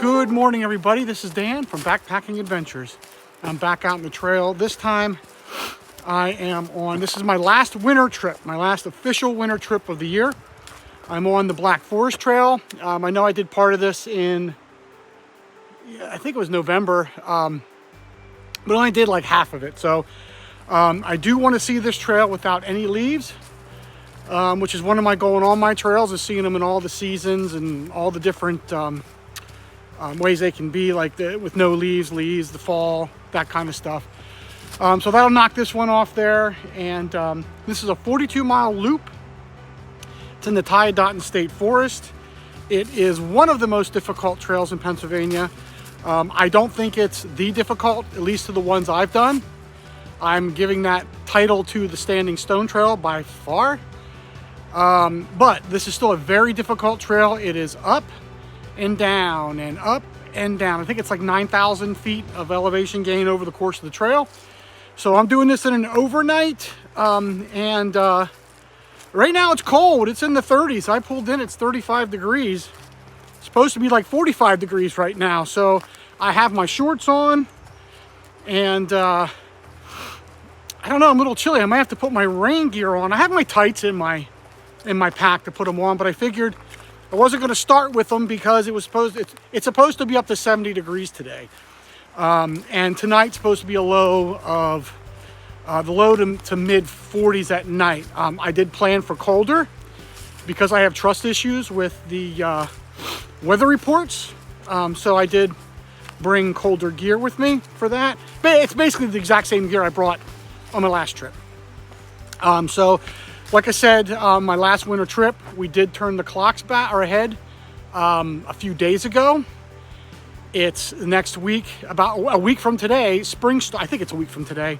Good morning, everybody. This is Dan from Backpacking Adventures. I'm back out on the trail. This time I am on, this is my last winter trip, my last official winter trip of the year. I'm on the Black Forest Trail. I know I did part of this in, I think it was November, but only did like half of it. So I do want to see this trail without any leaves, which is one of my going on my trails, is seeing them in all the seasons and all the different ways they can be, like with no leaves, the fall, that kind of stuff. So that'll knock this one off there. And this is a 42-mile loop. It's in the Tiadaghton State Forest. It is one of the most difficult trails in Pennsylvania. I don't think it's the difficult, at least to the ones I've done. I'm giving that title to the Standing Stone Trail by far. But this is still a very difficult trail. It is up and down and up and down. I think it's like 9,000 feet of elevation gain over the course of the trail. So I'm doing this in an overnight. Right now it's cold. It's in the 30s. I pulled in, it's 35 degrees. It's supposed to be like 45 degrees right now. So I have my shorts on and I don't know, I'm a little chilly. I might have to put my rain gear on. I have my tights in my pack to put them on, but I figured I wasn't going to start with them because it's supposed to be up to 70 degrees today. And tonight's supposed to be a low of the low to mid 40s at night. I did plan for colder because I have trust issues with the weather reports. So I did bring colder gear with me for that. But it's basically the exact same gear I brought on my last trip. So like I said, my last winter trip, we did turn the clocks back or ahead a few days ago. It's next week, about a week from today, I think it's a week from today,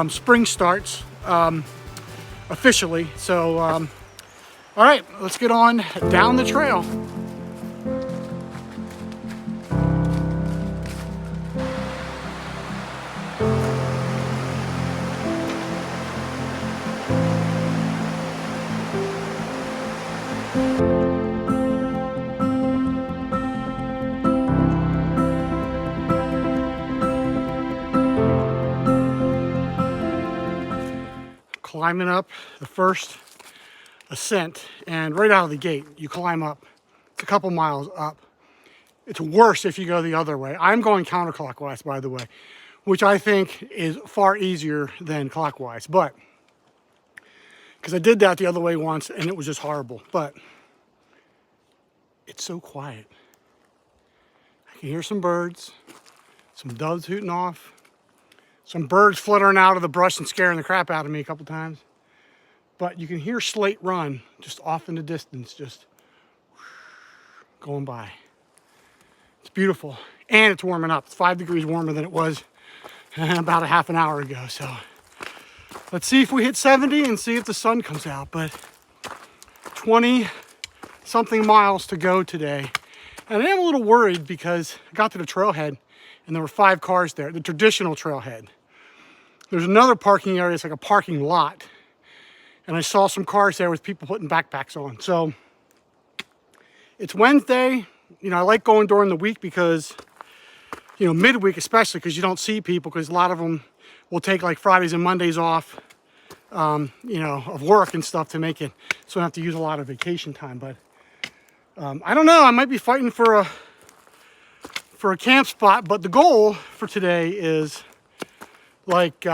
spring starts officially. So, all right, let's get on down the trail. Climbing up the first ascent, and right out of the gate you climb up. It's a couple miles up. It's worse if you go the other way. I'm going counterclockwise, by the way, which I think is far easier than clockwise, but because I did that the other way once and it was just horrible. But it's so quiet. I can hear some birds, some doves hooting off, some birds fluttering out of the brush and scaring the crap out of me a couple times. But you can hear Slate Run just off in the distance, just going by. It's beautiful. And it's warming up. It's 5 degrees warmer than it was about a half an hour ago. So let's see if we hit 70 and see if the sun comes out. But 20 something miles to go today. And I am a little worried because I got to the trailhead and there were 5 cars there, the traditional trailhead. There's another parking area, it's like a parking lot. And I saw some cars there with people putting backpacks on. So it's Wednesday. You know, I like going during the week because, you know, midweek especially, because you don't see people, because a lot of them will take like Fridays and Mondays off, you know, of work and stuff to make it so I don't have to use a lot of vacation time. But I don't know, I might be fighting for a camp spot, but the goal for today is like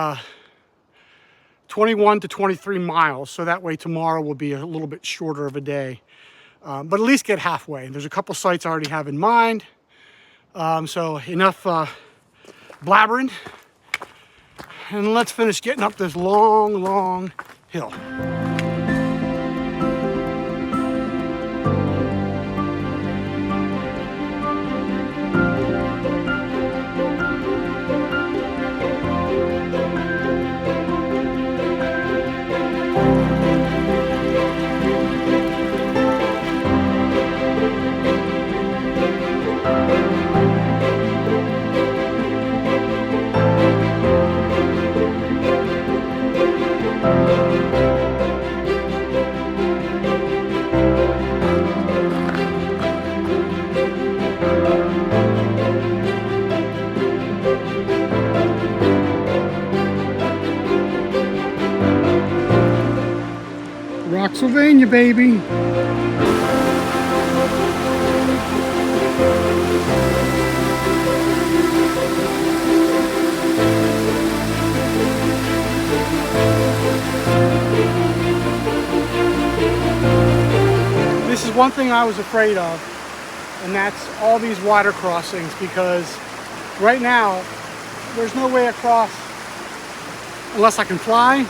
21 to 23 miles. So that way tomorrow will be a little bit shorter of a day, but at least get halfway. There's a couple sites I already have in mind. So enough blabbering, and let's finish getting up this long, long hill. Pennsylvania, baby. This is one thing I was afraid of, and that's all these water crossings, because right now there's no way across unless I can fly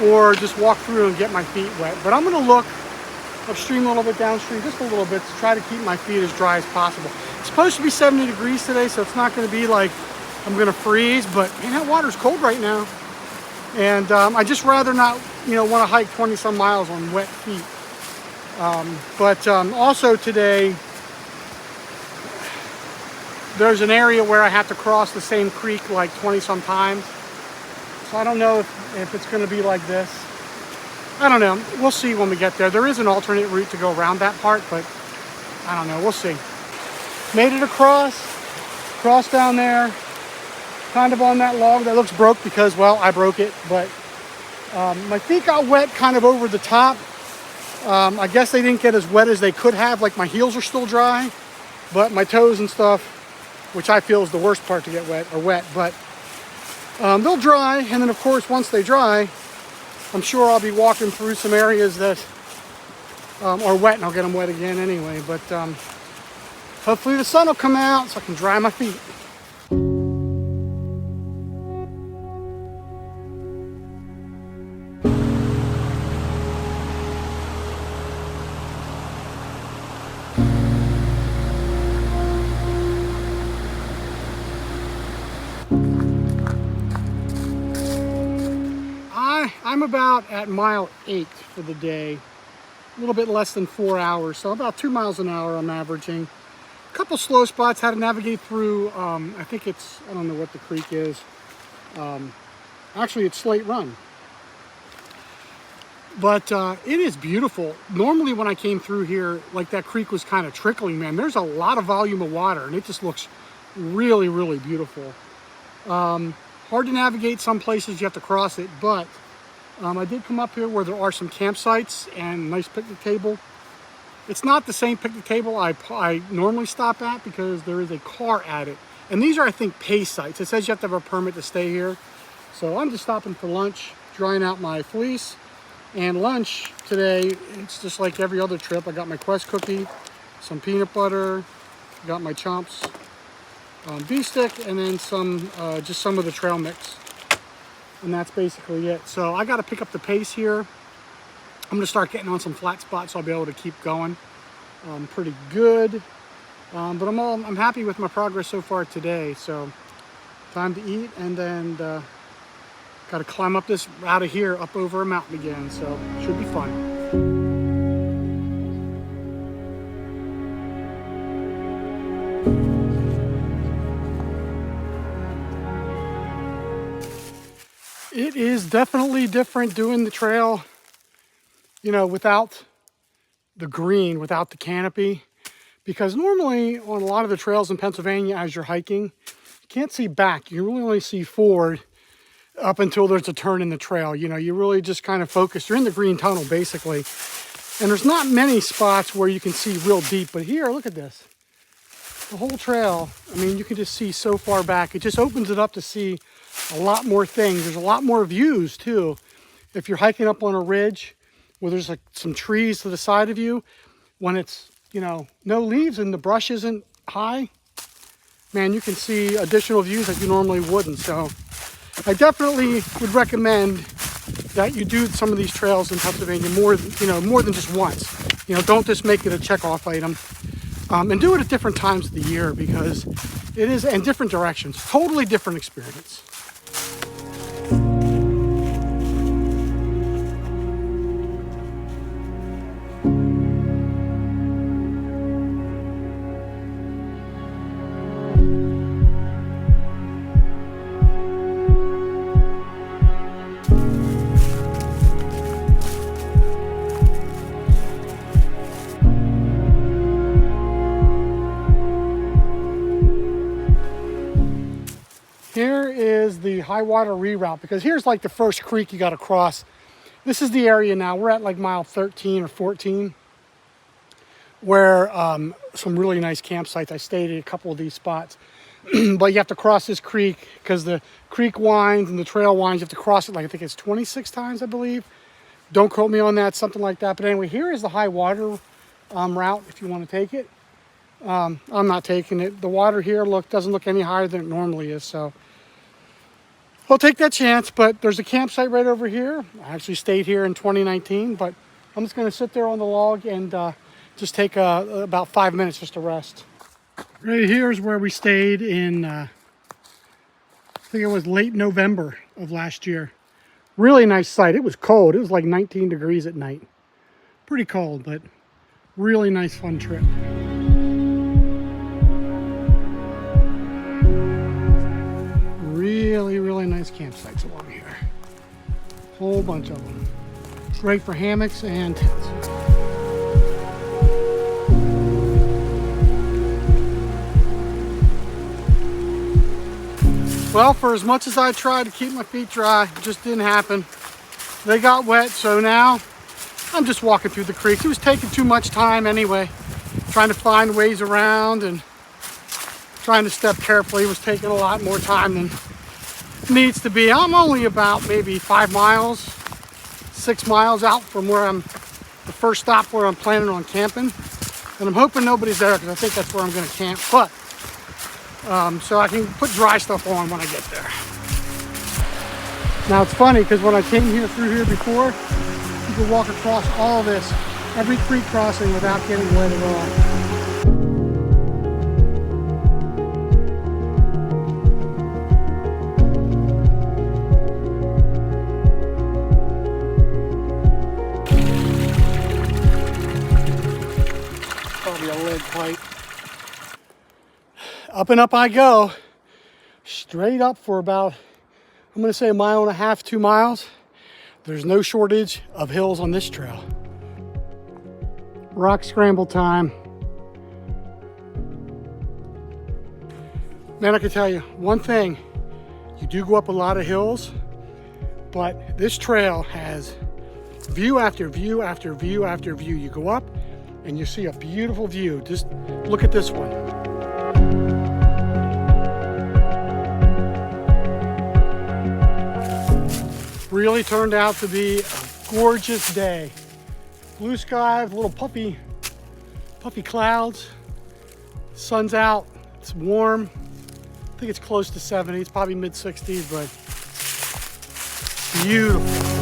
or just walk through and get my feet wet. But I'm going to look upstream a little bit, downstream just a little bit, to try to keep my feet as dry as possible. It's supposed to be 70 degrees today, so it's not going to be like I'm going to freeze, but man, that water's cold right now. And I just rather not, want to hike 20 some miles on wet feet. But also today, there's an area where I have to cross the same creek like 20 some times. So I don't know if it's going to be like this. I don't know. We'll see when we get there. There is an alternate route to go around that part, but I don't know. We'll see. Made it across down there, kind of on that log that looks broke because, well, I broke it. But my feet got wet kind of over the top. I guess they didn't get as wet as they could have. Like, my heels are still dry, but my toes and stuff, which I feel is the worst part to get wet, are wet. But they'll dry, and then of course once they dry, I'm sure I'll be walking through some areas that are wet, and I'll get them wet again anyway. But hopefully the sun will come out so I can dry my feet. I'm about at mile 8 for the day, a little bit less than 4 hours, so about 2 miles an hour I'm averaging. A couple slow spots, had to navigate through, I think it's, I don't know what the creek is. Actually, it's Slate Run. But it is beautiful. Normally when I came through here, like, that creek was kind of trickling, man. There's a lot of volume of water, and it just looks really, really beautiful. Hard to navigate some places, you have to cross it, but I did come up here where there are some campsites and a nice picnic table. It's not the same picnic table I normally stop at, because there is a car at it. And these are, I think, pay sites. It says you have to have a permit to stay here. So I'm just stopping for lunch, drying out my fleece. And lunch today, it's just like every other trip. I got my Quest cookie, some peanut butter, got my Chomps beef stick, and then some just some of the trail mix. And that's basically it. So I got to pick up the pace here. I'm going to start getting on some flat spots so I'll be able to keep going pretty good. But I'm happy with my progress so far today. So time to eat, and then got to climb up this out of here up over a mountain again. So should be fun. It is definitely different doing the trail, without the green, without the canopy, because normally on a lot of the trails in Pennsylvania, as you're hiking, you can't see back. You really only see forward up until there's a turn in the trail. You really just kind of focus. You're in the green tunnel, basically, and there's not many spots where you can see real deep. But here, look at this. The whole trail, I mean, you can just see so far back. It just opens it up to see a lot more things. There's a lot more views too. If you're hiking up on a ridge where there's like some trees to the side of you, when it's, no leaves and the brush isn't high, man, you can see additional views that you normally wouldn't. So I definitely would recommend that you do some of these trails in Pennsylvania more than just once. Don't just make it a check-off item. And do it at different times of the year, because it is in different directions. Totally different experience. Here is the high water reroute, because here's like the first creek you got to cross This is the area now. We're at like mile 13 or 14, where some really nice campsites. I stayed at a couple of these spots. But you have to cross this creek because the creek winds and the trail winds. You have to cross it like I think it's 26 times, I believe. Don't quote me on that, something like that. But anyway, here is the high water route if you want to take it. I'm not taking it. The water here doesn't look any higher than it normally is, so I'll take that chance. But there's a campsite right over here. I actually stayed here in 2019, but I'm just going to sit there on the log and just take about 5 minutes just to rest. Right here is where we stayed in, I think it was late November of last year. Really nice site. It was cold. It was like 19 degrees at night. Pretty cold, but really nice, fun trip. Really, really nice campsites along here. Whole bunch of them. Great for hammocks and tents. Well, for as much as I tried to keep my feet dry, it just didn't happen. They got wet, so now I'm just walking through the creeks. It was taking too much time anyway, trying to find ways around and trying to step carefully was taking a lot more time than needs to be. I'm only about maybe 5 miles, 6 miles out from where the first stop where I'm planning on camping. And I'm hoping nobody's there because I think that's where I'm going to camp. But so I can put dry stuff on when I get there. Now it's funny because when I came through here before, you could walk across all this, every creek crossing without getting wet at all. Probably a lead pipe. Up and up I go, straight up for about, I'm going to say 1.5 miles, 2 miles. There's no shortage of hills on this trail. Rock scramble time. Man, I can tell you one thing. You do go up a lot of hills, but this trail has view after view after view after view. You go up and you see a beautiful view. Just look at this one. Really turned out to be a gorgeous day. Blue sky with little puffy clouds. Sun's out, it's warm. I think it's close to 70, it's probably mid 60s, but beautiful.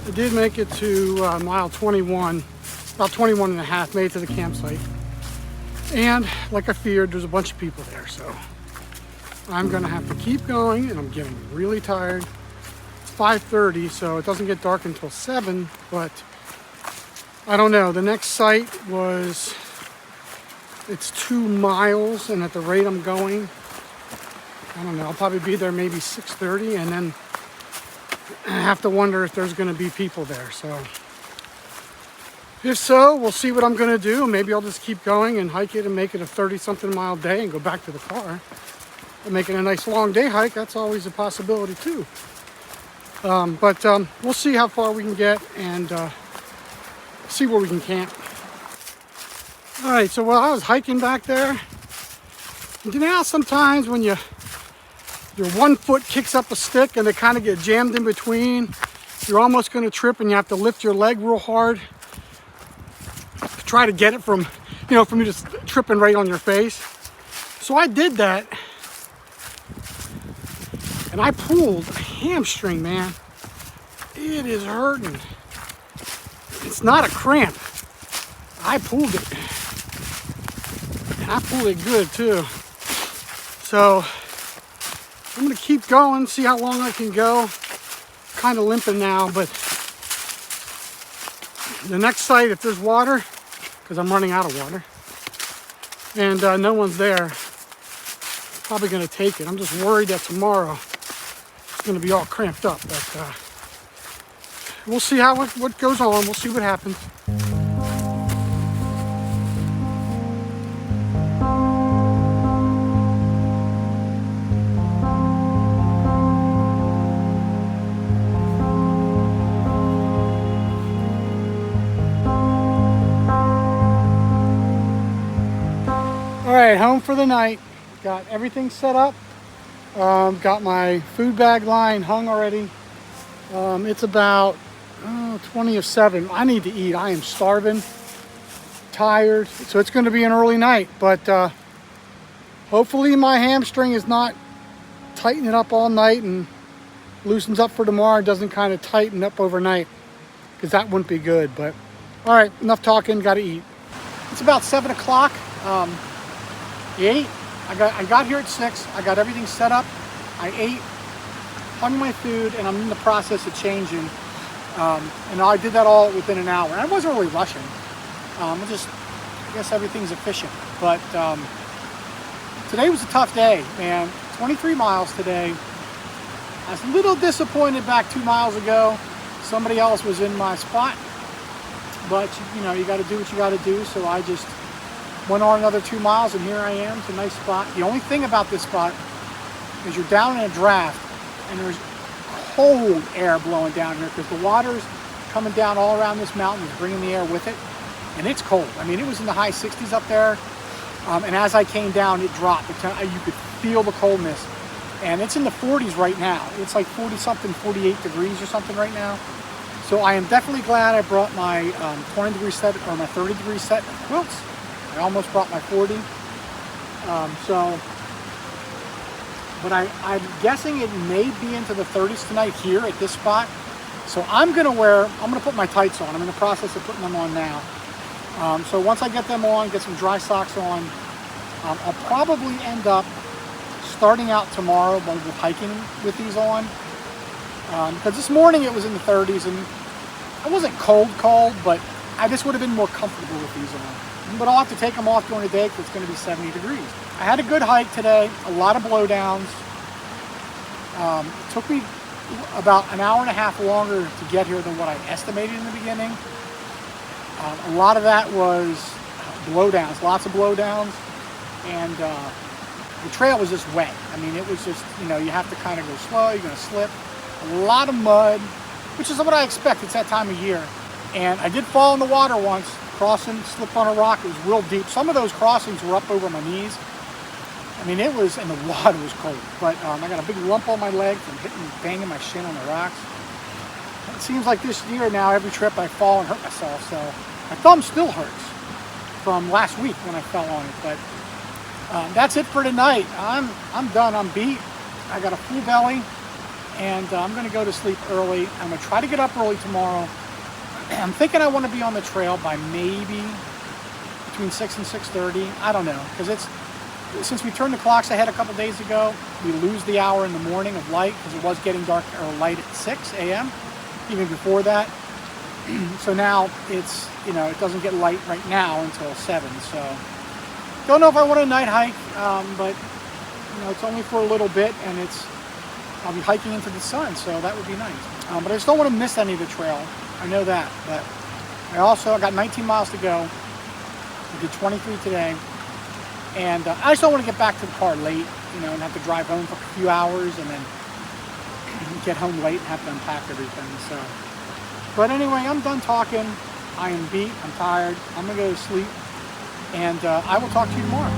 I did make it to mile 21, about 21 and a half, made it to the campsite. And like I feared, there's a bunch of people there, so I'm gonna have to keep going, and I'm getting really tired. It's 5:30, so it doesn't get dark until 7, but I don't know. The next site it's 2 miles, and at the rate I'm going, I don't know, I'll probably be there maybe 6:30, and then I have to wonder if there's going to be people there. So if so, we'll see what I'm going to do. Maybe I'll just keep going and hike it and make it a 30-something mile day and go back to the car. And make it a nice long day hike, that's always a possibility too. But we'll see how far we can get and see where we can camp. All right, so while I was hiking back there, you know how sometimes when your one foot kicks up a stick and they kind of get jammed in between, you're almost going to trip and you have to lift your leg real hard to try to get it from you just tripping right on your face. So I did that and I pulled a hamstring, man. It is hurting. It's not a cramp. I pulled it. And I pulled it good too. So I'm gonna keep going, see how long I can go. Kind of limping now, but the next site, if there's water, because I'm running out of water. And no one's there. Probably going to take it. I'm just worried that tomorrow it's going to be all cramped up. But we'll see what goes on. We'll see what happens. All right, home for the night. Got everything set up. Got my food bag line hung already. It's about 20 of 7. I need to eat. I am starving, tired. So it's going to be an early night. But hopefully my hamstring is not tightening up all night and loosens up for tomorrow. It doesn't kind of tighten up overnight, because that wouldn't be good. But all right, enough talking. Got to eat. It's about 7 o'clock. I ate. I got here at 6. I got everything set up. I ate, hung my food, and I'm in the process of changing. And I did that all within an hour. I wasn't really rushing. I guess everything's efficient. But today was a tough day, man. 23 miles today. I was a little disappointed back 2 miles ago. Somebody else was in my spot. But, you know, you got to do what you got to do. So I just went on another 2 miles, and here I am. It's a nice spot. The only thing about this spot is you're down in a draft, and there's cold air blowing down here because the water's coming down all around this mountain, is bringing the air with it, and it's cold. I mean, it was in the high 60s up there, and as I came down, it dropped. You could feel the coldness, and it's in the 40s right now. It's like 40-something, 48 degrees or something right now. So I am definitely glad I brought my 20-degree set or my 30-degree set of quilts. I almost brought my 40. But I'm guessing it may be into the 30s tonight here at this spot. So I'm gonna put my tights on. I'm in the process of putting them on now. So once I get them on, get some dry socks on, I'll probably end up starting out tomorrow with hiking with these on. Because this morning it was in the 30s, and it wasn't cold, but I just would have been more comfortable with these on. But I'll have to take them off during the day because it's going to be 70 degrees. I had a good hike today, a lot of blowdowns. It took me about an hour and a half longer to get here than what I estimated in the beginning. A lot of that was blowdowns, lots of blowdowns, and the trail was just wet. I mean, it was just, you know, you have to kind of go slow, you're going to slip. A lot of mud, which is what I expect. It's that time of year. And I did fall in the water once, crossing, slipped on a rock. It was real deep. Some of those crossings were up over my knees. I mean, it was, and the water was cold. But I got a big lump on my leg from banging my shin on the rocks. It seems like this year now, every trip I fall and hurt myself. So my thumb still hurts from last week when I fell on it. But that's it for tonight. I'm done. I'm beat. I got a full belly, and I'm going to go to sleep early. I'm going to try to get up early tomorrow. I'm thinking I want to be on the trail by maybe between 6 and 6:30. I don't know, because since we turned the clocks ahead a couple days ago, we lose the hour in the morning of light because it was getting dark or light at 6 a.m. even before that. So now it's, you know, it doesn't get light right now until 7. So don't know if I want a night hike, but you know, it's only for a little bit, and I'll be hiking into the sun, so that would be nice. But I just don't want to miss any of the trail. I know that, but I got 19 miles to go. I did 23 today, and I just don't want to get back to the car late, you know, and have to drive home for a few hours and then get home late and have to unpack everything. So, but anyway, I'm done talking. I am beat. I'm tired. I'm gonna go to sleep, and I will talk to you tomorrow.